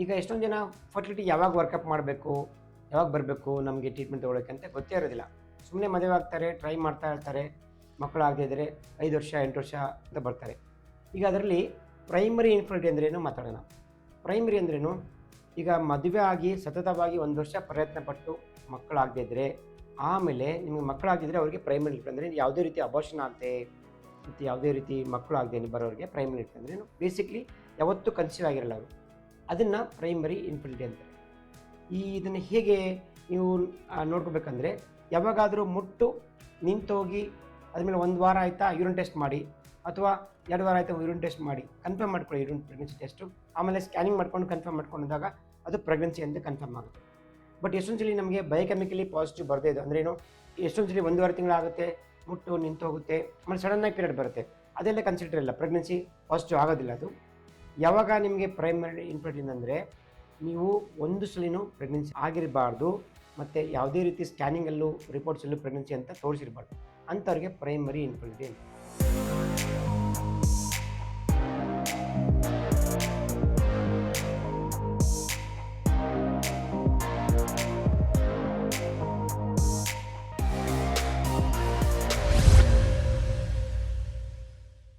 ಈಗ ಎಷ್ಟೊಂದು ಜನ ಫರ್ಟಿಲಿಟಿ ಯಾವಾಗ ವರ್ಕಪ್ ಮಾಡಬೇಕು, ಯಾವಾಗ ಬರಬೇಕು ನಮಗೆ ಟ್ರೀಟ್ಮೆಂಟ್ ತೊಗೊಳಕ್ಕೆ ಅಂತ ಗೊತ್ತೇ ಇರೋದಿಲ್ಲ. ಸುಮ್ಮನೆ ಮದುವೆ ಆಗ್ತಾರೆ, ಟ್ರೈ ಮಾಡ್ತಾ ಇರ್ತಾರೆ, ಮಕ್ಕಳು ಆಗದೇ ಇದ್ದರೆ 5 ವರ್ಷ 8 ವರ್ಷ ಅಂತ ಬರ್ತಾರೆ. ಈಗ ಅದರಲ್ಲಿ ಪ್ರೈಮರಿ ಇನ್ಫರ್ಟಿಲಿಟಿ ಅಂದ್ರೇನು ಮಾತಾಡೋಣ. ಪ್ರೈಮರಿ ಅಂದ್ರೇನು, ಈಗ ಮದುವೆ ಆಗಿ ಸತತವಾಗಿ 1 ವರ್ಷ ಪ್ರಯತ್ನ ಪಟ್ಟು ಮಕ್ಕಳಾಗದೇ ಇದ್ದರೆ, ಆಮೇಲೆ ನಿಮಗೆ ಮಕ್ಕಳಾಗಿದ್ದರೆ ಅವ್ರಿಗೆ ಪ್ರೈಮರಿ ಇನ್ಫರ್ಟಿಲಿಟಿ ಅಂದರೆ ಯಾವುದೇ ರೀತಿ ಅಬಾರ್ಷನ್ ಆಗದೆ ಮತ್ತು ಯಾವುದೇ ರೀತಿ ಮಕ್ಕಳು ಆಗದೆ ಬರೋರಿಗೆ ಪ್ರೈಮರಿ ಇನ್ಫರ್ಟಿಲಿಟಿ ಅಂದ್ರೇನು, ಬೇಸಿಕ್ಲಿ ಯಾವತ್ತೂ ಕನ್ಸೀವ್ ಆಗಿರಲ್ಲ ಅವರು, ಅದನ್ನು ಪ್ರೈಮರಿ ಇನ್ಫರ್ಟಿಲಿಟಿ ಅಂತಾರೆ. ಇದನ್ನು ಹೇಗೆ ನೀವು ನೋಡ್ಕೋಬೇಕಂದ್ರೆ, ಯಾವಾಗಾದರೂ ಮುಟ್ಟು ನಿಂತೋಗಿ ಅದ್ಮೇಲೆ 1 ವಾರ ಆಯಿತಾ ಯೂರಿನ್ ಟೆಸ್ಟ್ ಮಾಡಿ, ಅಥವಾ 2 ವಾರ ಆಯಿತಾ ಯೂರಿನ್ ಟೆಸ್ಟ್ ಮಾಡಿ ಕನ್ಫರ್ಮ್ ಮಾಡ್ಕೊಳ್ಳಿ ಯೂರಿನ್ ಪ್ರೆಗ್ನೆನ್ಸಿ ಟೆಸ್ಟು. ಆಮೇಲೆ ಸ್ಕ್ಯಾನಿಂಗ್ ಮಾಡ್ಕೊಂಡು ಕನ್ಫರ್ಮ್ ಮಾಡ್ಕೊಂಡಾಗ ಅದು ಪ್ರೆಗ್ನೆನ್ಸಿ ಅಂತ ಕನ್ಫರ್ಮ್ ಆಗುತ್ತೆ. ಬಟ್ ಎಷ್ಟೊಂದು ಸಲ ನಮಗೆ ಬಯೋಕೆಮಿಕಲಿ ಪಾಸಿಟಿವ್ ಬರದೇ ಇದೆ, ಅಂದ್ರೇನು, ಎಷ್ಟೊಂದು ಸಲ 1.5 ತಿಂಗಳಾಗುತ್ತೆ, ಮುಟ್ಟು ನಿಂತೋಗುತ್ತೆ, ಆಮೇಲೆ ಸಡನ್ನಾಗಿ ಪೀರಿಯಡ್ ಬರುತ್ತೆ, ಅದೆಲ್ಲ ಕನ್ಸಿಡರ್ ಇಲ್ಲ, ಪ್ರೆಗ್ನೆನ್ಸಿ ಪಾಸಿಟಿವ್ ಆಗೋದಿಲ್ಲ. ಅದು ಯಾವಾಗ ನಿಮಗೆ ಪ್ರೈಮರಿ ಇನ್ಫರ್ಟಿಲಿಟಿ ಅಂದರೆ, ನೀವು ಒಂದು ಸಲಿನೂ ಪ್ರೆಗ್ನೆನ್ಸಿ ಆಗಿರಬಾರ್ದು ಮತ್ತು ಯಾವುದೇ ರೀತಿ ಸ್ಕ್ಯಾನಿಂಗಲ್ಲೂ ರಿಪೋರ್ಟ್ಸಲ್ಲೂ ಪ್ರೆಗ್ನೆನ್ಸಿ ಅಂತ ತೋರಿಸಿರಬಾರ್ದು, ಅಂಥವ್ರಿಗೆ ಪ್ರೈಮರಿ ಇನ್ಫರ್ಟಿಲಿಟಿ ಅಂತ.